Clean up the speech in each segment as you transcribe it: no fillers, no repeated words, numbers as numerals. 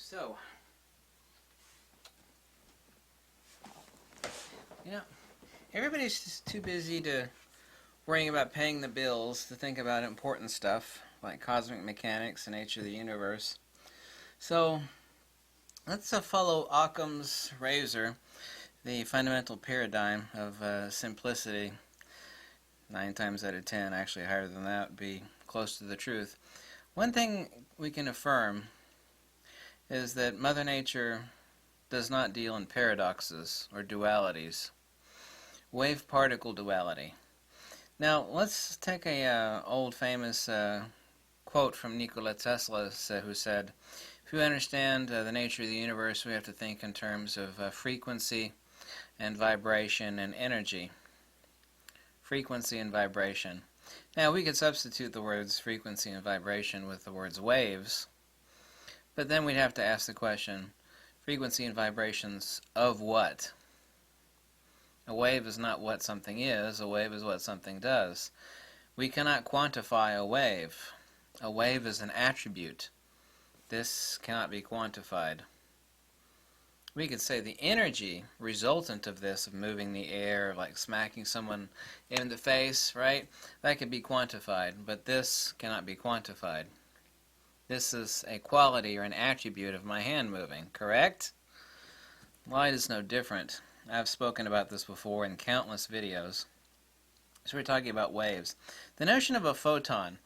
So, everybody's just too busy to worrying about paying the bills to think about important stuff like cosmic mechanics, the nature of the universe. So, let's follow Occam's razor, the fundamental paradigm of simplicity. 9 times out of 10, actually higher than that, would be close to the truth. One thing we can affirm is that Mother Nature does not deal in paradoxes or dualities. Wave-particle duality. Now, let's take a old famous quote from Nikola Tesla who said, if we understand the nature of the universe, we have to think in terms of frequency and vibration and energy. Frequency and vibration. Now, we could substitute the words frequency and vibration with the words waves, but then we'd have to ask the question, frequency and vibrations of what? A wave is not what something is, a wave is what something does. We cannot quantify a wave. A wave is an attribute. This cannot be quantified. We could say the energy resultant of this, of moving the air, like smacking someone in the face, right? That could be quantified, but this cannot be quantified. This is a quality or an attribute of my hand moving, correct? Light is no different. I've spoken about this before in countless videos. So we're talking about waves. The notion of a photon.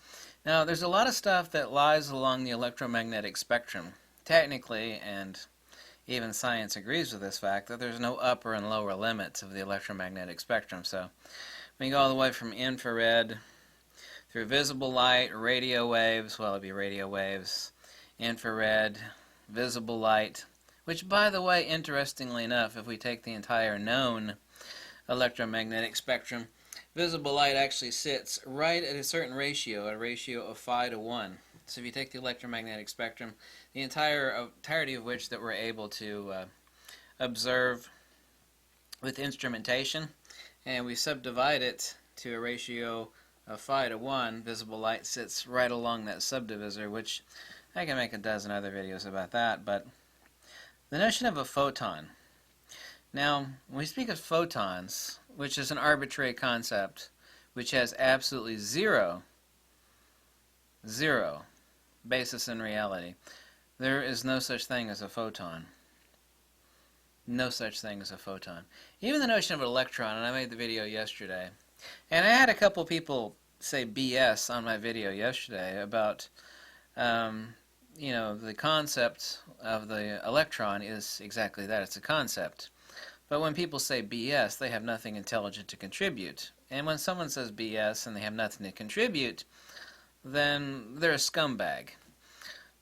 Now, there's a lot of stuff that lies along the electromagnetic spectrum. Technically, and even science agrees with this fact, that there's no upper and lower limits of the electromagnetic spectrum. So we go all the way from infrared through visible light, radio waves, well, it'd be radio waves, infrared, visible light, which, by the way, interestingly enough, if we take the entire known electromagnetic spectrum, visible light actually sits right at a certain ratio, a ratio of 5:1. So if you take the electromagnetic spectrum, the entirety of which that we're able to observe with instrumentation, and we subdivide it to a ratio of 5:1, visible light sits right along that subdivisor, which I can make a dozen other videos about that, but the notion of a photon. Now, when we speak of photons, which is an arbitrary concept, which has absolutely zero basis in reality, there is no such thing as a photon. No such thing as a photon. Even the notion of an electron, and I made the video yesterday, and I had a couple people say BS on my video yesterday about the concept of the electron is exactly that, it's a concept. But when people say BS, they have nothing intelligent to contribute. And when someone says BS and they have nothing to contribute, then they're a scumbag.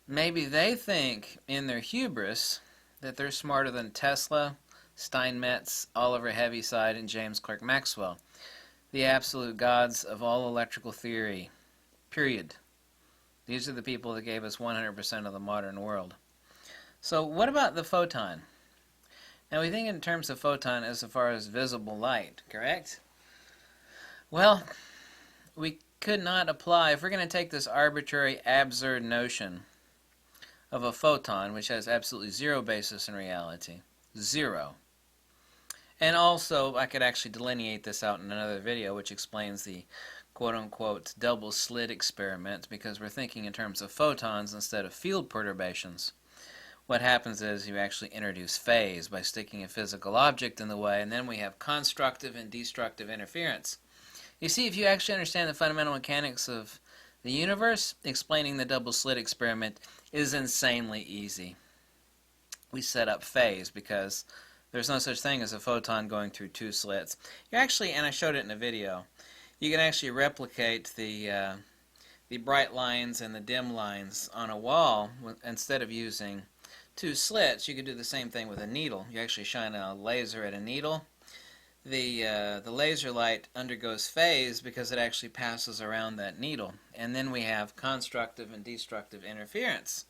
Maybe they think in their hubris that they're smarter than Tesla, Steinmetz, Oliver Heaviside, and James Clerk Maxwell, the absolute gods of all electrical theory, period. These are the people that gave us 100% of the modern world. So what about the photon? Now we think in terms of photon as far as visible light, correct? Well, we could not apply, if we're going to take this arbitrary, absurd notion of a photon, which has absolutely zero basis in reality, zero. And also, I could actually delineate this out in another video, which explains the quote-unquote double slit experiment, because we're thinking in terms of photons instead of field perturbations. What happens is you actually introduce phase by sticking a physical object in the way, and then we have constructive and destructive interference. You see, if you actually understand the fundamental mechanics of the universe, explaining the double slit experiment is insanely easy. We set up phase because there's no such thing as a photon going through 2 slits. You actually, and I showed it in a video, you can actually replicate the bright lines and the dim lines on a wall. Instead of using 2 slits, you could do the same thing with a needle. You actually shine a laser at a needle. The laser light undergoes phase because it actually passes around that needle. And then we have constructive and destructive interference.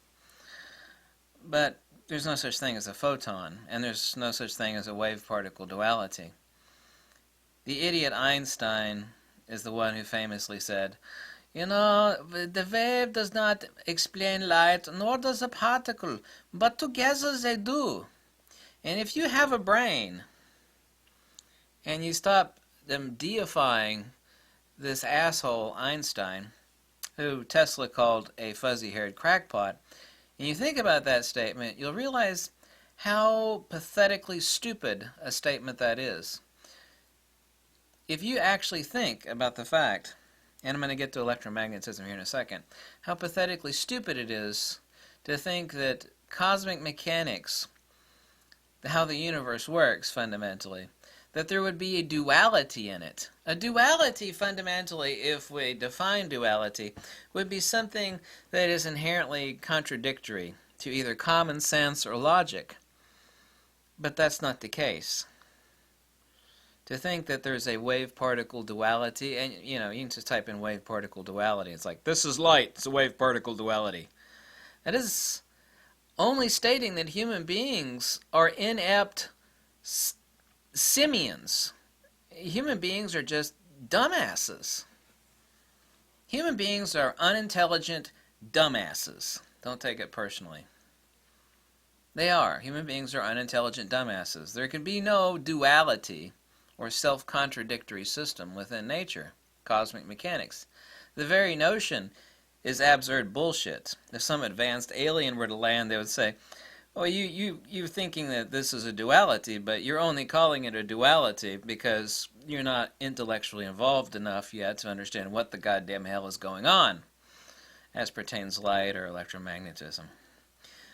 But there's no such thing as a photon, and there's no such thing as a wave-particle duality. The idiot Einstein is the one who famously said, You know, the wave does not explain light, nor does a particle, but together they do. And if you have a brain, and you stop them deifying this asshole Einstein, who Tesla called a fuzzy-haired crackpot, and you think about that statement, you'll realize how pathetically stupid a statement that is. If you actually think about the fact, and I'm going to get to electromagnetism here in a second, how pathetically stupid it is to think that cosmic mechanics, how the universe works fundamentally, that there would be a duality in it. A duality, fundamentally, if we define duality, would be something that is inherently contradictory to either common sense or logic. But that's not the case. To think that there's a wave-particle duality, and you can just type in wave-particle duality. It's like, this is light, it's a wave-particle duality. That is only stating that human beings are inept simians. Human beings are just dumbasses. Human beings are unintelligent dumbasses. Don't take it personally. They are. Human beings are unintelligent dumbasses. There can be no duality or self-contradictory system within nature, cosmic mechanics. The very notion is absurd bullshit. If some advanced alien were to land, they would say, well, you're thinking that this is a duality, but you're only calling it a duality because you're not intellectually involved enough yet to understand what the goddamn hell is going on, as pertains light or electromagnetism.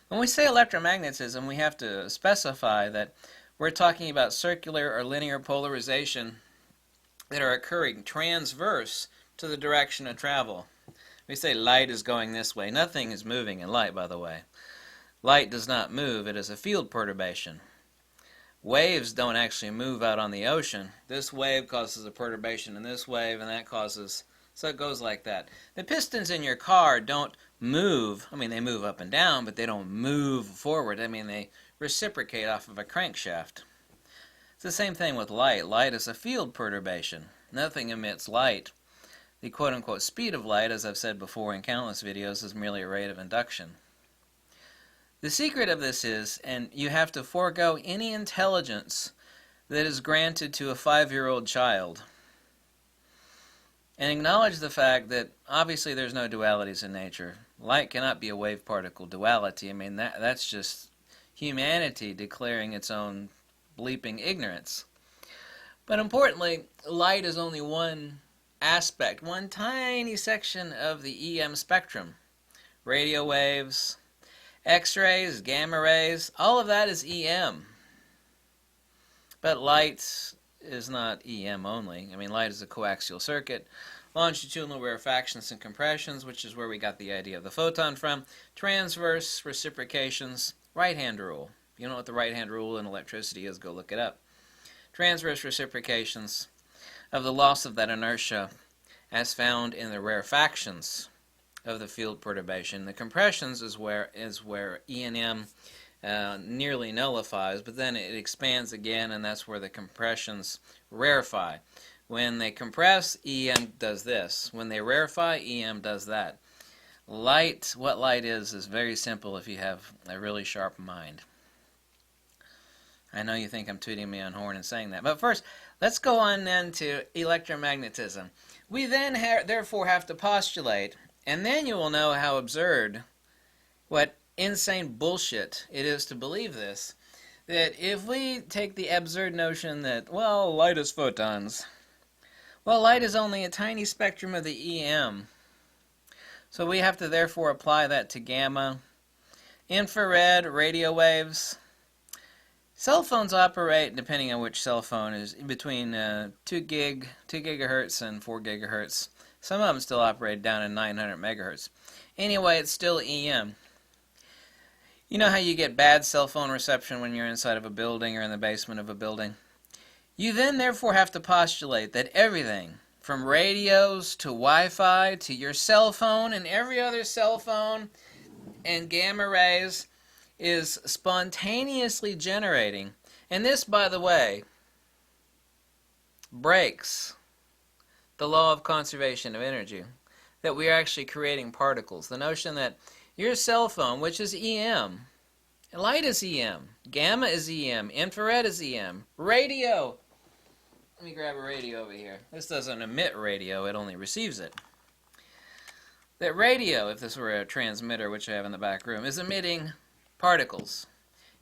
When we say electromagnetism, we have to specify that we're talking about circular or linear polarization that are occurring transverse to the direction of travel. We say light is going this way. Nothing is moving in light, by the way. Light does not move. It is a field perturbation. Waves don't actually move out on the ocean. This wave causes a perturbation in this wave, and that causes... So it goes like that. The pistons in your car don't move. I mean, they move up and down, but they don't move forward. I mean, they reciprocate off of a crankshaft. It's the same thing with light. Light is a field perturbation. Nothing emits light. The quote-unquote speed of light, as I've said before in countless videos, is merely a rate of induction. The secret of this is, and you have to forego any intelligence that is granted to a 5-year-old child, and acknowledge the fact that obviously there's no dualities in nature. Light cannot be a wave-particle duality. I mean, that's just humanity declaring its own bleeping ignorance. But importantly, light is only one aspect, one tiny section of the EM spectrum. Radio waves, X-rays, gamma rays, all of that is EM. But light is not EM only. I mean, light is a coaxial circuit. Longitudinal rarefactions and compressions, which is where we got the idea of the photon from. Transverse reciprocations, right-hand rule. If you don't know what the right-hand rule in electricity is, go look it up. Transverse reciprocations of the loss of that inertia as found in the rarefactions of the field perturbation. The compressions is where E and M nearly nullifies, but then it expands again, and that's where the compressions rarefy. When they compress, EM does this. When they rarefy, EM does that. Light, what light is very simple if you have a really sharp mind. I know you think I'm tooting me on horn and saying that, but first, let's go on then to electromagnetism. We then therefore have to postulate, and then you will know how absurd, what insane bullshit it is to believe this, that if we take the absurd notion that, well, light is photons, well, light is only a tiny spectrum of the EM, so we have to therefore apply that to gamma, infrared, radio waves. Cell phones operate, depending on which cell phone, is between 2 gigahertz and 4 gigahertz. Some of them still operate down in 900 megahertz. Anyway, it's still EM. You know how you get bad cell phone reception when you're inside of a building or in the basement of a building? You then therefore have to postulate that everything, from radios to Wi-Fi to your cell phone and every other cell phone and gamma rays, is spontaneously generating. And this, by the way, breaks the law of conservation of energy. that we are actually creating particles. The notion that your cell phone, which is EM, light is EM, gamma is EM, infrared is EM, radio. Let me grab a radio over here. This doesn't emit radio, it only receives it. That radio, if this were a transmitter, which I have in the back room, is emitting particles.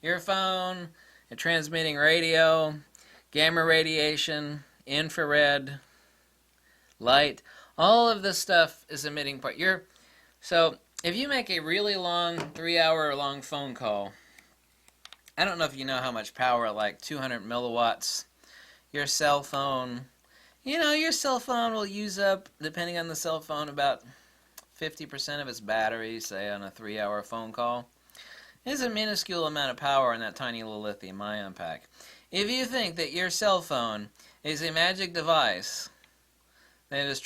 Your phone, transmitting radio, gamma radiation, infrared, light, all of this stuff is emitting so if you make a really long, 3-hour long phone call, I don't know if you know how much power, like 200 milliwatts, your cell phone, your cell phone will use up, depending on the cell phone, about 50% of its battery, say, on a 3-hour phone call. It's a minuscule amount of power in that tiny little lithium-ion pack. If you think that your cell phone is a magic device that is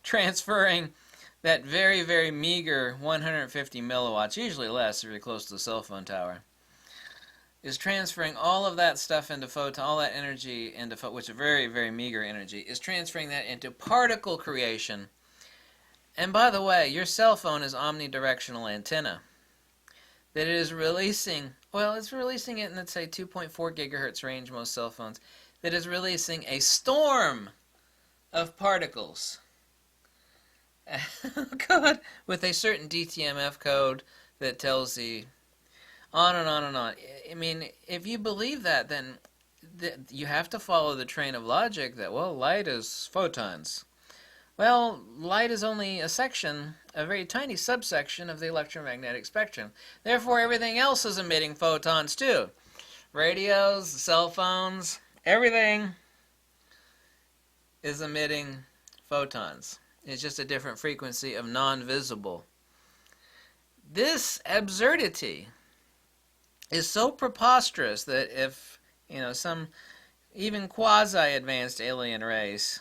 transferring that very, very meager 150 milliwatts, usually less if you're close to the cell phone tower, is transferring all of that stuff into all that energy into which is very, very meager energy, is transferring that into particle creation. And by the way, your cell phone is omnidirectional antenna. That it is releasing, it's releasing it in, let's say, 2.4 gigahertz range, most cell phones, that is releasing a storm of particles. God, with a certain DTMF code that tells the on and on and on. I mean, if you believe that, then you have to follow the train of logic that, light is photons. Well, light is only a section, a very tiny subsection of the electromagnetic spectrum. Therefore, everything else is emitting photons too. Radios, cell phones, everything is emitting photons. It's just a different frequency of non-visible. This absurdity is so preposterous that if, some even quasi-advanced alien race,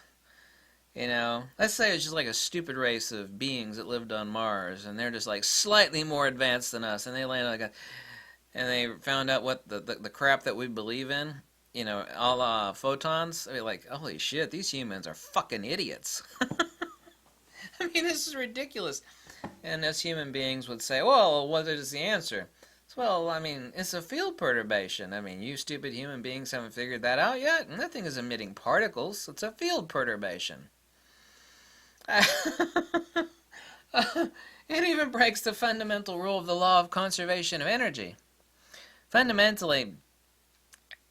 let's say it's just like a stupid race of beings that lived on Mars, and they're just like slightly more advanced than us, and they land and they found out what the crap that we believe in, a la photons. I mean, like, holy shit, these humans are fucking idiots. I mean, this is ridiculous. And as human beings would say, what is the answer? Well, I mean, it's a field perturbation. I mean, you stupid human beings haven't figured that out yet? Nothing is emitting particles. It's a field perturbation. It even breaks the fundamental rule of the law of conservation of energy. Fundamentally,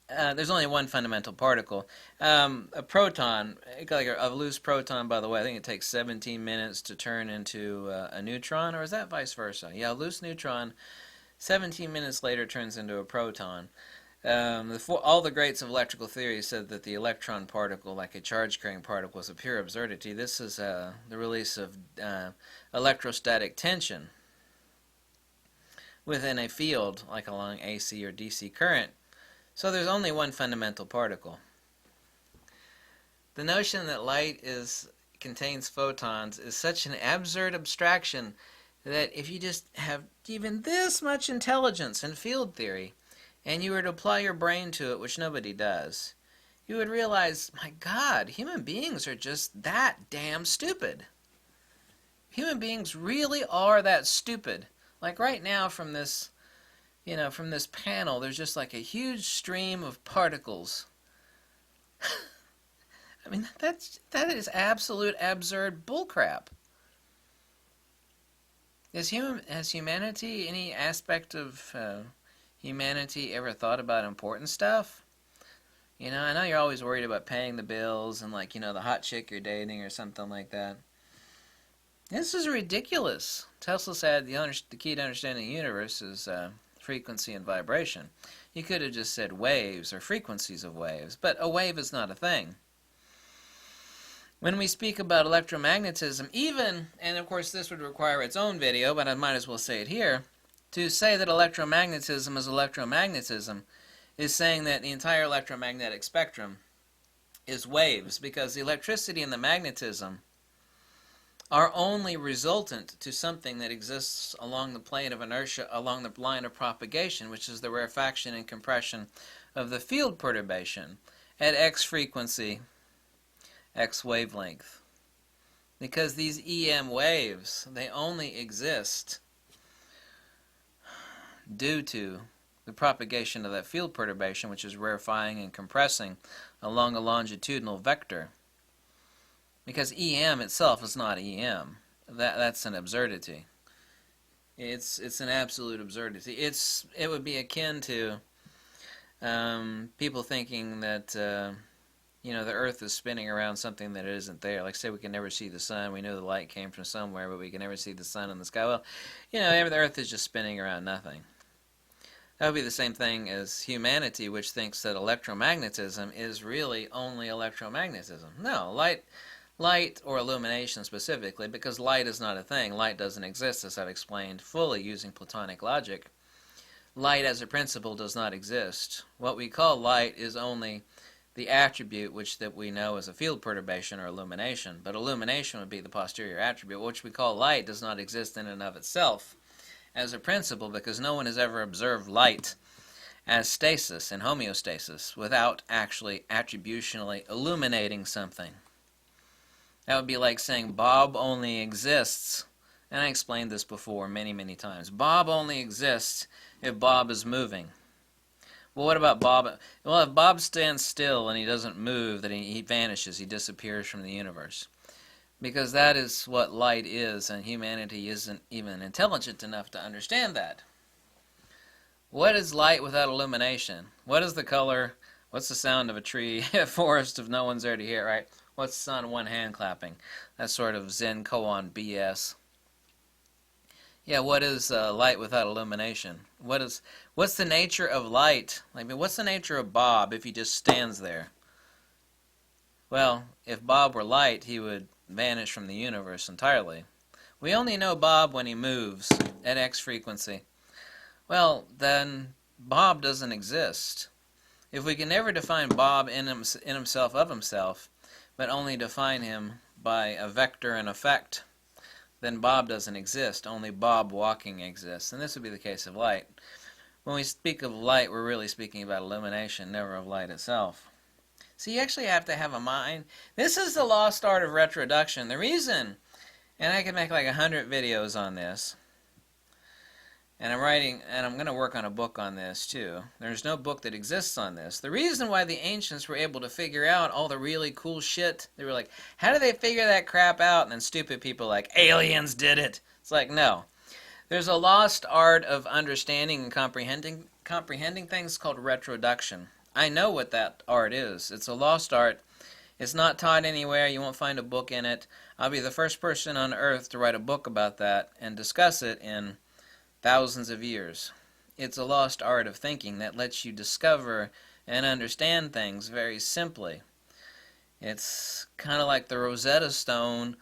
there's only one fundamental particle. A proton, like a loose proton, by the way, I think it takes 17 minutes to turn into a neutron, or is that vice versa? Yeah, a loose neutron, 17 minutes later turns into a proton. All the greats of electrical theory said that the electron particle, like a charge-carrying particle, was a pure absurdity. This is the release of electrostatic tension within a field, like along AC or DC current. So there's only one fundamental particle. The notion that light contains photons is such an absurd abstraction that if you just have even this much intelligence in field theory, and you were to apply your brain to it, which nobody does, you would realize, my God, human beings are just that damn stupid. Human beings really are that stupid. Like right now from this, from this panel, there's just like a huge stream of particles. I mean, that is absolute absurd bullcrap. Has humanity, any aspect of humanity ever thought about important stuff? I know you're always worried about paying the bills and the hot chick you're dating or something like that. This is ridiculous. Tesla said the key to understanding the universe is frequency and vibration. You could have just said waves or frequencies of waves, but a wave is not a thing. When we speak about electromagnetism, and of course this would require its own video, but I might as well say it here, to say that electromagnetism is electromagnetism is saying that the entire electromagnetic spectrum is waves, because the electricity and the magnetism are only resultant to something that exists along the plane of inertia, along the line of propagation, which is the rarefaction and compression of the field perturbation at X frequency, X wavelength. Because these EM waves, they only exist due to the propagation of that field perturbation, which is rarefying and compressing along a longitudinal vector. Because EM itself is not EM. That's an absurdity. It's an absolute absurdity. It would be akin to people thinking that the Earth is spinning around something that isn't there. Like, say we can never see the sun. We know the light came from somewhere, but we can never see the sun in the sky. Well, the Earth is just spinning around nothing. That would be the same thing as humanity, which thinks that electromagnetism is really only electromagnetism. No, light or illumination specifically, because light is not a thing. Light doesn't exist, as I've explained fully using Platonic logic. Light as a principle does not exist. What we call light is only the attribute that we know as a field perturbation or illumination. But illumination would be the posterior attribute. Which we call light does not exist in and of itself as a principle, because no one has ever observed light as stasis and homeostasis without actually attributionally illuminating something. That would be like saying Bob only exists, and I explained this before many, many times. Bob only exists if Bob is moving. Well, what about Bob? Well, if Bob stands still and he doesn't move, then he vanishes, he disappears from the universe. Because that is what light is, and humanity isn't even intelligent enough to understand that. What is light without illumination? What is the color? What's the sound of a tree, a forest if no one's there to hear it, right? What's the sound of one hand clapping? That sort of Zen koan BS. Yeah, what is light without illumination? What's the nature of light? What's the nature of Bob if he just stands there? Well, if Bob were light, he would vanish from the universe entirely. We only know Bob when he moves at X frequency. Well, then Bob doesn't exist. If we can never define Bob in himself of himself, but only define him by a vector and effect, then Bob doesn't exist. Only Bob walking exists. And this would be the case of light. When we speak of light, we're really speaking about illumination, never of light itself. So you actually have to have a mind. This is the lost art of retroduction. The reason, and I could make like 100 videos on this, and I'm going to work on a book on this too. There's no book that exists on this. The reason why the ancients were able to figure out all the really cool shit, they were like, how do they figure that crap out? And then stupid people like, aliens did it. It's like, no. There's a lost art of understanding and comprehending things called retroduction. I know what that art is. It's a lost art. It's not taught anywhere. You won't find a book in it. I'll be the first person on earth to write a book about that and discuss it in thousands of years. It's a lost art of thinking that lets you discover and understand things very simply. It's kind of like the Rosetta Stone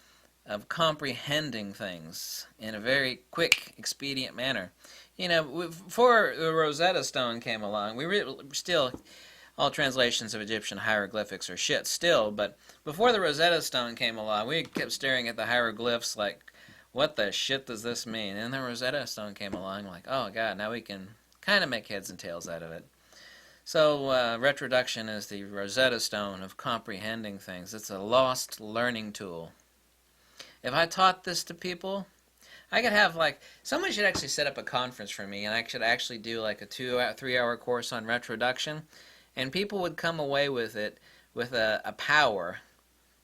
of comprehending things in a very quick, expedient manner. Before the Rosetta Stone came along, still, all translations of Egyptian hieroglyphics are shit still, but before the Rosetta Stone came along, we kept staring at the hieroglyphs like, what the shit does this mean? And the Rosetta Stone came along like, oh god, now we can kind of make heads and tails out of it. So retroduction is the Rosetta Stone of comprehending things. It's a lost learning tool. If I taught this to people, I could have someone should actually set up a conference for me, and I should actually do like a 3-hour course on retroduction, and people would come away with it with a power,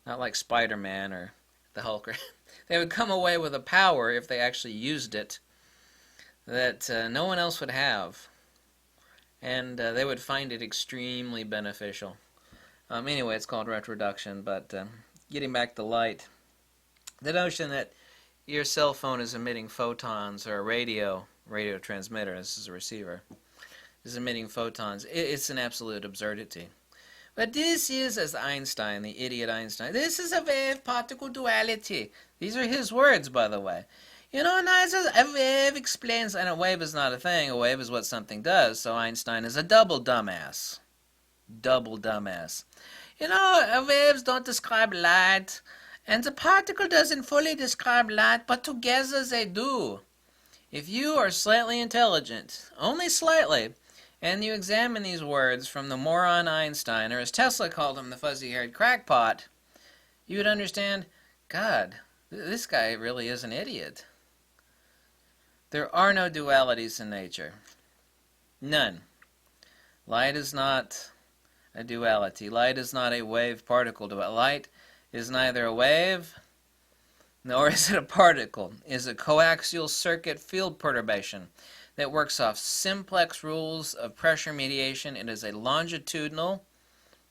not like Spider-Man or the Hulk. They would come away with a power if they actually used it that no one else would have, and they would find it extremely beneficial. Anyway, it's called retroduction, but getting back to light, the notion that your cell phone is emitting photons, or a radio transmitter, this is a receiver, is emitting photons, it's an absolute absurdity. But this is, as Einstein, the idiot Einstein, this is a wave-particle duality. These are his words, by the way. Now a wave explains, and a wave is not a thing, a wave is what something does, so Einstein is a double dumbass. Double dumbass. Waves don't describe light, and the particle doesn't fully describe light, but together they do. If you are slightly intelligent, only slightly, and you examine these words from the moron Einstein, or as Tesla called him, the fuzzy-haired crackpot, you would understand, God, This guy really is an idiot. There are no dualities in nature. None. Light is not a duality. Light is not a wave-particle duality. Light is neither a wave nor is it a particle. It is a coaxial circuit field perturbation that works off simplex rules of pressure mediation. It is a longitudinal,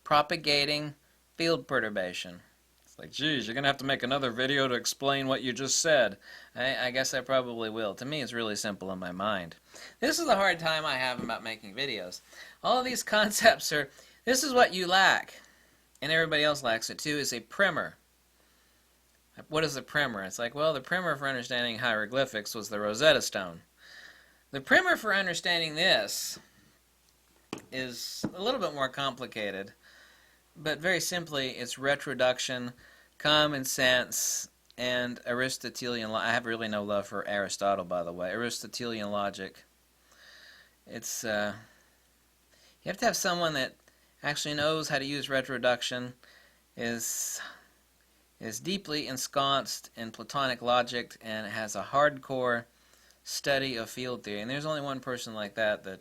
propagating field perturbation. It's like, geez, you're going to have to make another video to explain what you just said. I guess I probably will. To me, it's really simple in my mind. This is the hard time I have about making videos. All of these concepts are, this is what you lack, and everybody else lacks it too, is a primer. What is a primer? It's like, well, the primer for understanding hieroglyphics was the Rosetta Stone. The primer for understanding this is a little bit more complicated, but very simply, it's retroduction, common sense, and Aristotelian. I have really no love for Aristotle, by the way. Aristotelian logic. It's you have to have someone that actually knows how to use retroduction, is deeply ensconced in Platonic logic, and has a hardcore study of field theory. And there's only one person like that that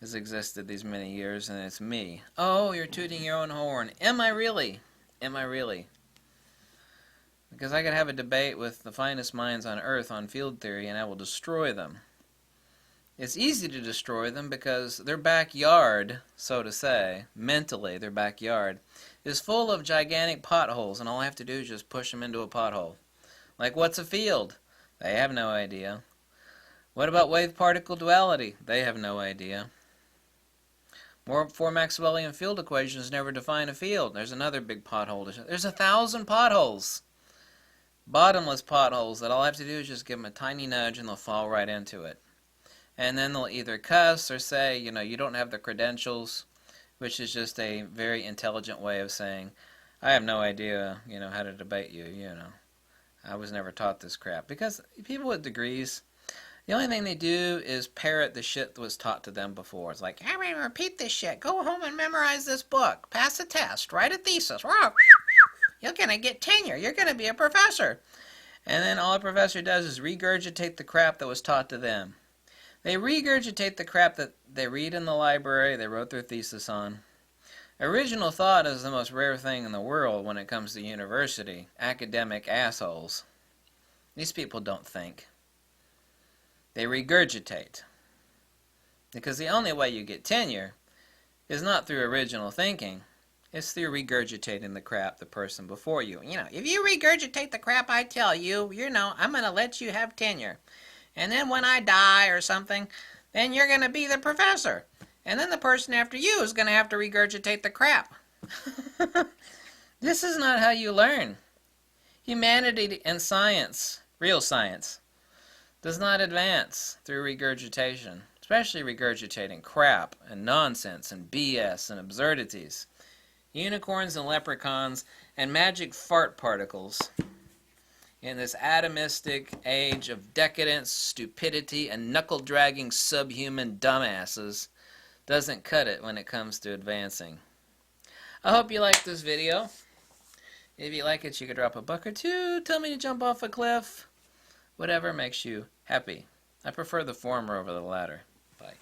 has existed these many years, and it's me. Oh, you're tooting your own horn. Am I really? Am I really? Because I could have a debate with the finest minds on earth on field theory, and I will destroy them. It's easy to destroy them because their backyard, so to say, mentally, their backyard, is full of gigantic potholes, and all I have to do is just push them into a pothole. Like, what's a field? They have no idea. What about wave-particle duality? They have no idea. Four Maxwellian field equations never define a field. There's another big pothole. There's 1,000 potholes. Bottomless potholes that all I have to do is just give them a tiny nudge and they'll fall right into it. And then they'll either cuss or say, you know, you don't have the credentials, which is just a very intelligent way of saying, I have no idea, you know, how to debate you, you know. I was never taught this crap. Because people with degrees, the only thing they do is parrot the shit that was taught to them before. It's like, I'm going to repeat this shit. Go home and memorize this book. Pass a test. Write a thesis. You're going to get tenure. You're going to be a professor. And then all a professor does is regurgitate the crap that was taught to them. They regurgitate the crap that they read in the library, they wrote their thesis on. Original thought is the most rare thing in the world when it comes to university. Academic assholes. These people don't think. They regurgitate. Because the only way you get tenure is not through original thinking. It's through regurgitating the crap the person before you. You know, if you regurgitate the crap I tell you, you know, I'm going to let you have tenure. And then when I die or something, then you're going to be the professor. And then the person after you is going to have to regurgitate the crap. This is not how you learn. Humanity and science, real science, does not advance through regurgitation, especially regurgitating crap and nonsense and BS and absurdities. Unicorns and leprechauns and magic fart particles. In this atomistic age of decadence, stupidity, and knuckle-dragging subhuman dumbasses, doesn't cut it when it comes to advancing. I hope you liked this video. If you like it, you could drop a buck or two, tell me to jump off a cliff, whatever makes you happy. I prefer the former over the latter. Bye.